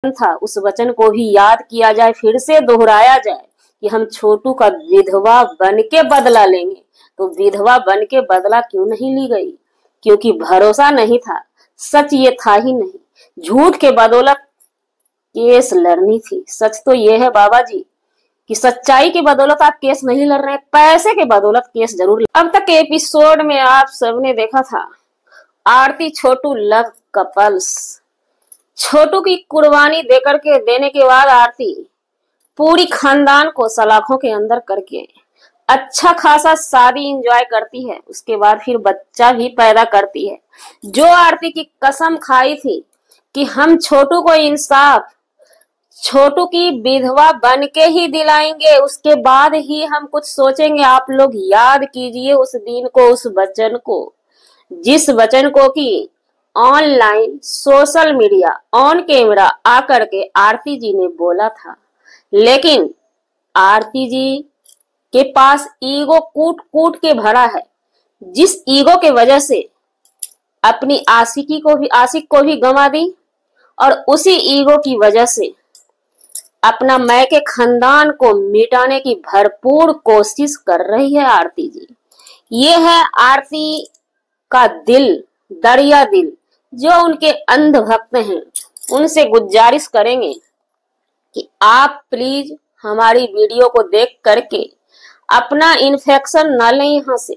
था उस वचन को भी याद किया जाए, फिर से दोहराया जाए कि हम छोटू का विधवा बन के बदला लेंगे। तो विधवा बन के बदला क्यों नहीं ली गई? क्योंकि भरोसा नहीं था, सच ये था ही नहीं। झूठ के बदौलत केस लड़नी थी। सच तो ये है बाबा जी कि सच्चाई की बदौलत आप केस नहीं लड़ रहे, पैसे के बदौलत केस जरूर। अब तक के एपिसोड में आप सबने देखा था आरती छोटू लव कपल्स। छोटू की कुर्बानी देने के बाद आरती पूरी खानदान को सलाखों के अंदर करके अच्छा खासा शादी एंजॉय करती है, उसके बाद फिर बच्चा भी पैदा करती है। जो आरती की कसम खाई थी कि हम छोटू को इंसाफ, छोटू की विधवा बन के ही दिलाएंगे, उसके बाद ही हम कुछ सोचेंगे। आप लोग याद कीजिए उस दिन को, उस वचन को, जिस वचन को कि online social media on camera आकर के आरती जी ने बोला था। लेकिन आरती जी के पास ईगो कूट कूट के भरा है, जिस ईगो के वजह से अपनी आशिक को भी गंवा दी, और उसी ईगो की वजह से अपना मैके खानदान को मिटाने की भरपूर कोशिश कर रही है आरती जी। ये है आरती का दिल, दरिया दिल। जो उनके अंध भक्त हैं उनसे गुजारिश करेंगे कि आप प्लीज हमारी वीडियो को देख करके अपना इन्फेक्शन न लें यहाँ से,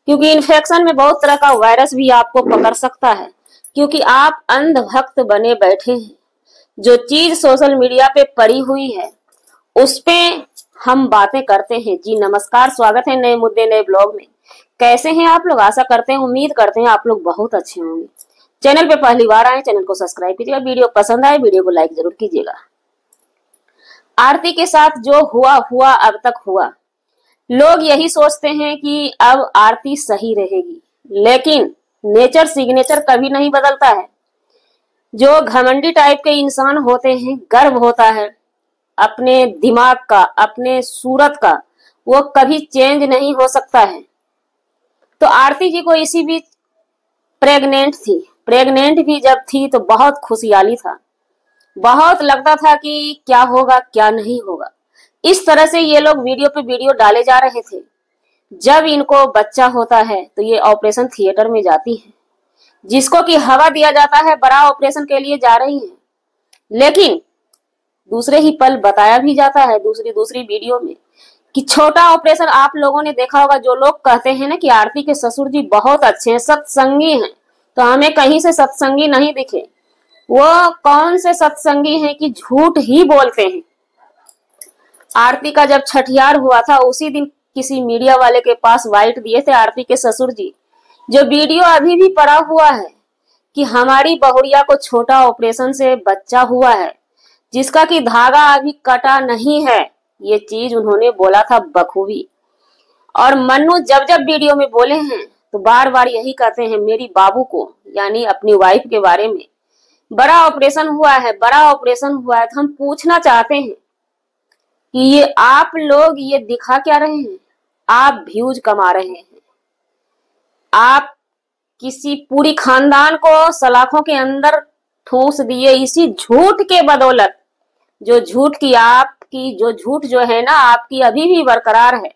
क्योंकि इन्फेक्शन में बहुत तरह का वायरस भी आपको पकड़ सकता है, क्योंकि आप अंध भक्त बने बैठे हैं। जो चीज सोशल मीडिया पे पड़ी हुई है उस पे हम बातें करते हैं। जी नमस्कार, स्वागत है नए मुद्दे नए ब्लॉग में। कैसे हैं आप लोग? आशा करते हैं, उम्मीद करते हैं आप लोग बहुत अच्छे होंगे। चैनल पे पहली बार आए, चैनल को सब्सक्राइब कीजिएगा। वीडियो पसंद आए वीडियो को लाइक जरूर कीजिएगा। आरती के साथ जो हुआ अब तक हुआ, लोग यही सोचते हैं कि अब आरती सही रहेगी, लेकिन नेचर सिग्नेचर कभी नहीं बदलता है। जो घमंडी टाइप के इंसान होते हैं, गर्व होता है अपने दिमाग का, अपने सूरत का, वो कभी चेंज नहीं हो सकता है। तो आरती जी को इसी बीच प्रेग्नेंट भी जब थी तो बहुत खुशहाली था, बहुत लगता था कि क्या होगा क्या नहीं होगा। इस तरह से ये लोग वीडियो पे वीडियो डाले जा रहे थे। जब इनको बच्चा होता है तो ये ऑपरेशन थिएटर में जाती है, जिसको कि हवा दिया जाता है बड़ा ऑपरेशन के लिए जा रही है, लेकिन दूसरे ही पल बताया भी जाता है दूसरी वीडियो में कि छोटा ऑपरेशन। आप लोगों ने देखा होगा, जो लोग कहते हैं ना कि आरती के ससुर जी बहुत अच्छे हैं, सत्संगी हैं, तो हमें कहीं से सत्संगी नहीं दिखे। वो कौन से सत्संगी हैं कि झूठ ही बोलते हैं। आरती का जब छठियार हुआ था उसी दिन किसी मीडिया वाले के पास वाइट दिए थे आरती के ससुर जी, जो वीडियो अभी भी पड़ा हुआ है कि हमारी बहुरिया को छोटा ऑपरेशन से बच्चा हुआ है, जिसका कि धागा अभी कटा नहीं है। ये चीज उन्होंने बोला था बखूबी। और मन्नू जब वीडियो में बोले हैं तो बार बार यही कहते हैं, मेरी बाबू को यानी अपनी वाइफ के बारे में, बड़ा ऑपरेशन हुआ है, बड़ा ऑपरेशन हुआ है। तो हम पूछना चाहते हैं कि ये आप लोग ये दिखा क्या रहे हैं? आप व्यूज कमा रहे हैं, आप किसी पूरी खानदान को सलाखों के अंदर ठूस दिए इसी झूठ के बदौलत। जो झूठ जो है ना आपकी अभी भी बरकरार है।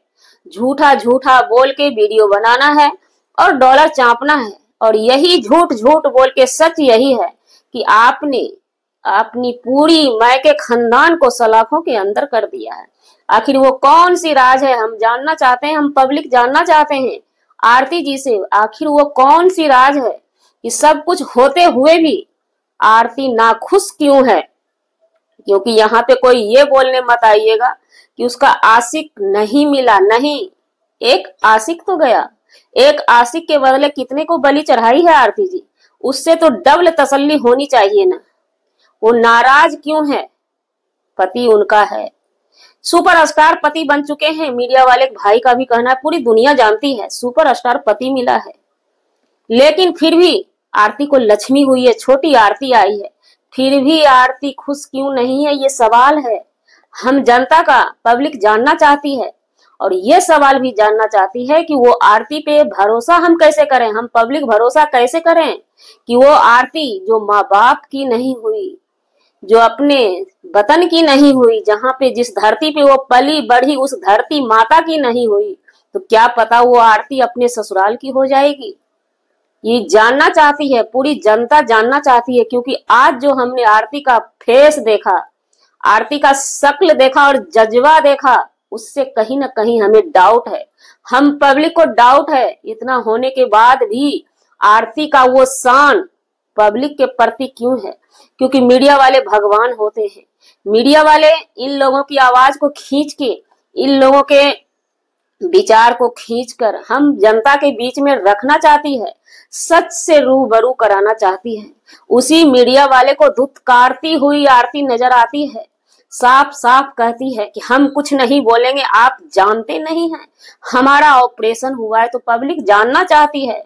झूठा बोल के वीडियो बनाना है और डॉलर चापना है, और यही झूठ बोल के सच यही है कि आपने अपनी पूरी मैके खानदान को सलाखों के अंदर कर दिया है। आखिर वो कौन सी राज है? हम जानना चाहते हैं, हम पब्लिक जानना चाहते हैं आरती जी से, आखिर वो कौन सी राज है कि सब कुछ होते हुए भी आरती नाखुश क्यों है? क्योंकि यहाँ पे कोई ये बोलने मत आइएगा कि उसका आशिक नहीं मिला। नहीं, एक आशिक तो गया। एक आशिक के बदले कितने को बलि चढ़ाई है आरती जी, उससे तो डबल तसल्ली होनी चाहिए ना। वो नाराज क्यों है? पति उनका है, सुपरस्टार पति बन चुके हैं। मीडिया वाले भाई का भी कहना है, पूरी दुनिया जानती है सुपरस्टार पति मिला है, लेकिन फिर भी आरती को लक्ष्मी हुई है, छोटी आरती आई है, फिर भी आरती खुश क्यों नहीं है? ये सवाल है, हम जनता का पब्लिक जानना चाहती है। और ये सवाल भी जानना चाहती है कि वो आरती पे भरोसा हम कैसे करें, हम पब्लिक भरोसा कैसे करें कि वो आरती जो माँ बाप की नहीं हुई, जो अपने वतन की नहीं हुई, जहाँ पे जिस धरती पे वो पली बढ़ी उस धरती माता की नहीं हुई, तो क्या पता वो आरती अपने ससुराल की हो जाएगी। ये जानना चाहती है, पूरी जनता जानना चाहती है, क्योंकि आज जो हमने आरती का फेस देखा, आरती का शक्ल देखा और जज्बा देखा, उससे कहीं ना कहीं हमें डाउट है, हम पब्लिक को डाउट है। इतना होने के बाद भी आरती का वो शान पब्लिक के प्रति क्यों है? क्योंकि मीडिया वाले भगवान होते हैं। मीडिया वाले इन लोगों की आवाज को खींच के, इन लोगों के विचार को खींचकर हम जनता के बीच में रखना चाहती है, सच से रूबरू कराना चाहती है। उसी मीडिया वाले को धुतकारती हुई आरती नजर आती है, साफ साफ कहती है कि हम कुछ नहीं बोलेंगे, आप जानते नहीं हैं हमारा ऑपरेशन हुआ है। तो पब्लिक जानना चाहती है,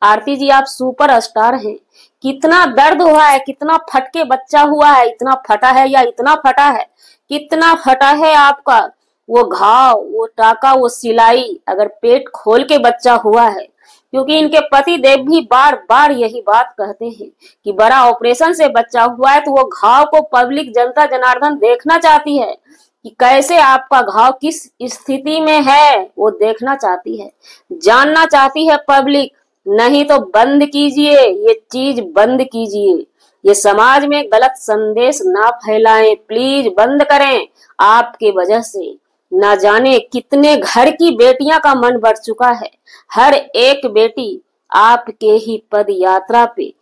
आरती जी आप सुपर स्टार हैं, कितना दर्द हुआ है, कितना फटके बच्चा हुआ है, इतना फटा है या इतना फटा है, कितना फटा है आपका वो घाव, वो टाका, वो सिलाई, अगर पेट खोल के बच्चा हुआ है। क्योंकि इनके पति देव भी बार बार यही बात कहते हैं कि बड़ा ऑपरेशन से बच्चा हुआ है, तो वो घाव को पब्लिक जनता जनार्दन देखना चाहती है कि कैसे आपका घाव किस स्थिति में है, वो देखना चाहती है, जानना चाहती है पब्लिक। नहीं तो बंद कीजिए, ये चीज बंद कीजिए, ये समाज में गलत संदेश ना फैलाएं, प्लीज बंद करें। आपके वजह से ना जाने कितने घर की बेटियां का मन बढ़ चुका है। हर एक बेटी आपके ही पद यात्रा पे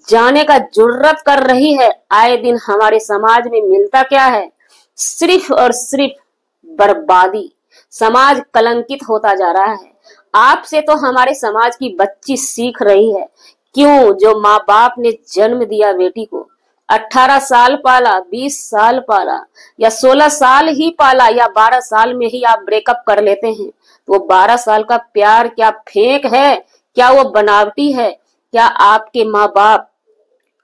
जाने का जुर्रत कर रही है। आए दिन हमारे समाज में मिलता क्या है? सिर्फ और सिर्फ बर्बादी। समाज कलंकित होता जा रहा है। आपसे तो हमारे समाज की बच्ची सीख रही है। क्यों? जो माँ बाप ने जन्म दिया बेटी को, 18 साल पाला, 20 साल पाला, या 16 साल ही पाला, या 12 साल में ही आप ब्रेकअप कर लेते हैं, तो वो 12 साल का प्यार क्या फेक है? क्या वो बनावटी है? क्या आपके माँ बाप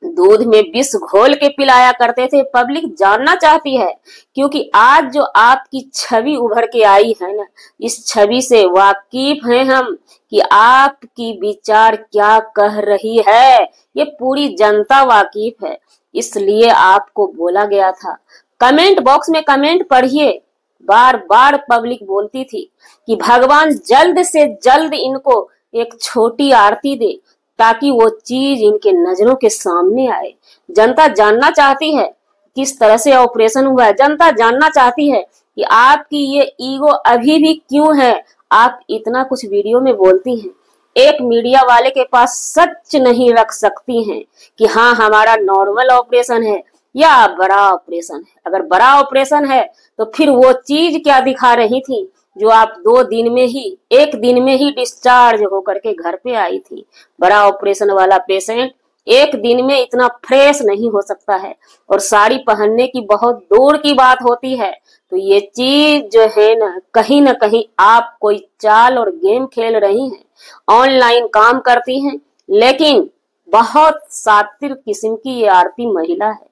दूध में विष घोल के पिलाया करते थे? पब्लिक जानना चाहती है, क्योंकि आज जो आपकी छवि उभर के आई है ना, इस छवि से वाकिफ हैं हम कि आपकी विचार क्या कह रही है, ये पूरी जनता वाकिफ है। इसलिए आपको बोला गया था। कमेंट बॉक्स में कमेंट पढ़िए, बार बार पब्लिक बोलती थी कि भगवान जल्द से जल्द इनको एक छोटी आरती दे, ताकि वो चीज इनके नजरों के सामने आए। जनता जानना चाहती है किस तरह से ऑपरेशन हुआ है। जनता जानना चाहती है कि आपकी ये ईगो अभी भी क्यों है। आप इतना कुछ वीडियो में बोलती हैं, एक मीडिया वाले के पास सच नहीं रख सकती हैं कि हाँ हमारा नॉर्मल ऑपरेशन है या बड़ा ऑपरेशन है। अगर बड़ा ऑपरेशन है तो फिर वो चीज क्या दिखा रही थी जो आप 2 दिन में ही, 1 दिन में ही डिस्चार्ज होकर के घर पे आई थी। बड़ा ऑपरेशन वाला पेशेंट 1 दिन में इतना फ्रेश नहीं हो सकता है, और साड़ी पहनने की बहुत दूर की बात होती है। तो ये चीज जो है ना कहीं आप कोई चाल और गेम खेल रही हैं, ऑनलाइन काम करती हैं, लेकिन बहुत सातिर किस्म की ये आरती महिला है,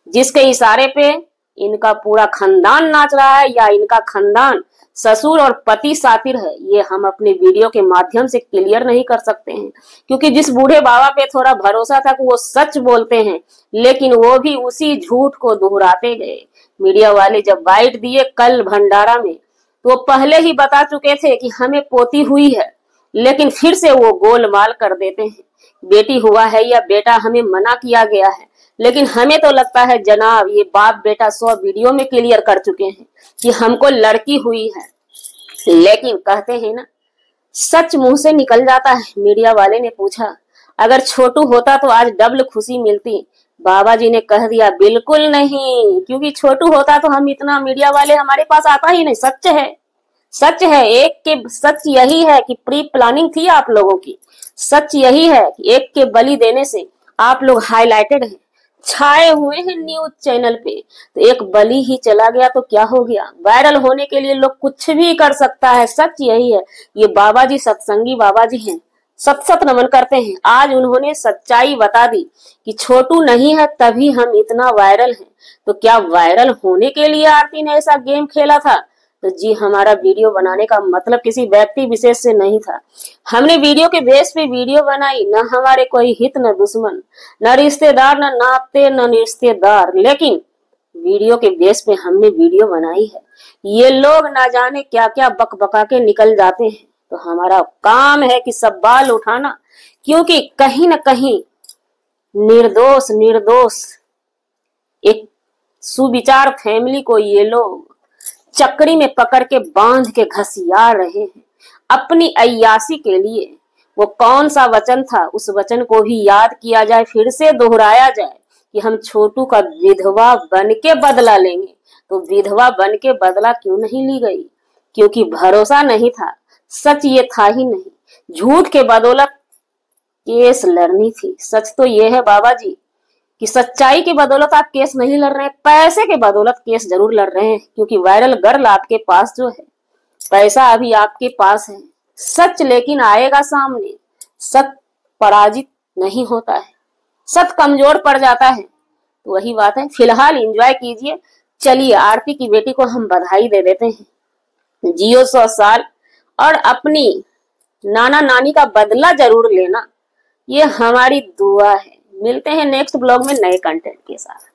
जिसके इशारे पे इनका पूरा खानदान नाच रहा है, या इनका खानदान ससुर और पति सातिर है। ये हम अपने वीडियो के माध्यम से क्लियर नहीं कर सकते हैं, क्योंकि जिस बूढ़े बाबा पे थोड़ा भरोसा था कि वो सच बोलते हैं, लेकिन वो भी उसी झूठ को दोहराते गए। मीडिया वाले जब बाइट दिए कल भंडारा में, तो वो पहले ही बता चुके थे कि हमें पोती हुई है, लेकिन फिर से वो गोलमाल कर देते हैं। बेटी हुआ है या बेटा हमें मना किया गया है, लेकिन हमें तो लगता है जनाब ये बाप बेटा 100 वीडियो में क्लियर कर चुके हैं कि हमको लड़की हुई है। लेकिन कहते हैं ना, सच मुंह से निकल जाता है। मीडिया वाले ने पूछा अगर छोटू होता तो आज डबल खुशी मिलती। बाबा जी ने कह दिया बिल्कुल नहीं, क्योंकि छोटू होता तो हम इतना, मीडिया वाले हमारे पास आता ही नहीं। सच है, सच है, एक के सच यही है कि प्री प्लानिंग थी आप लोगों की। सच यही है कि एक के बलि देने से आप लोग हाईलाइटेड हैं, छाए हुए हैं न्यूज चैनल पे। तो एक बलि ही चला गया तो क्या हो गया? वायरल होने के लिए लोग कुछ भी कर सकता है। सच यही है। ये बाबा जी सत्संगी बाबा जी हैं, सत सत नमन करते हैं। आज उन्होंने सच्चाई बता दी कि छोटू नहीं है तभी हम इतना वायरल हैं। तो क्या वायरल होने के लिए आरती ने ऐसा गेम खेला था? तो जी, हमारा वीडियो बनाने का मतलब किसी व्यक्ति विशेष से नहीं था। हमने वीडियो के बेस पे वीडियो बनाई, न हमारे कोई हित न दुश्मन, न रिश्तेदार, न नाते न रिश्तेदार, लेकिन वीडियो के बेस पे हमने वीडियो बनाई है। ये लोग ना जाने क्या क्या बक बका के निकल जाते हैं, तो हमारा काम है कि सब बाल उठाना, क्योंकि कहीं ना कहीं निर्दोष निर्दोष एक सुविचार फैमिली को ये लोग चक्री में पकड़ के बांध के घसिया रहे हैं अपनी अय्यासी के लिए। वो कौन सा वचन था, उस वचन को भी याद किया जाए, फिर से दोहराया जाए कि हम छोटू का विधवा बन के बदला लेंगे। तो विधवा बन के बदला क्यों नहीं ली गई? क्योंकि भरोसा नहीं था, सच ये था ही नहीं। झूठ के बदौलत केस लड़नी थी। सच तो ये है बाबा जी कि सच्चाई की बदौलत आप केस नहीं लड़ रहे हैं, पैसे के बदौलत केस जरूर लड़ रहे हैं, क्योंकि वायरल गर्ल आपके पास जो है, पैसा अभी आपके पास है। सच लेकिन आएगा सामने। सच पराजित नहीं होता है, सच कमजोर पड़ जाता है। तो वही बात है। फिलहाल एंजॉय कीजिए। चलिए आरती की बेटी को हम बधाई दे देते हैं। जियो 100 साल और अपनी नाना नानी का बदला जरूर लेना, ये हमारी दुआ है। मिलते हैं नेक्स्ट ब्लॉग में नए कंटेंट के साथ।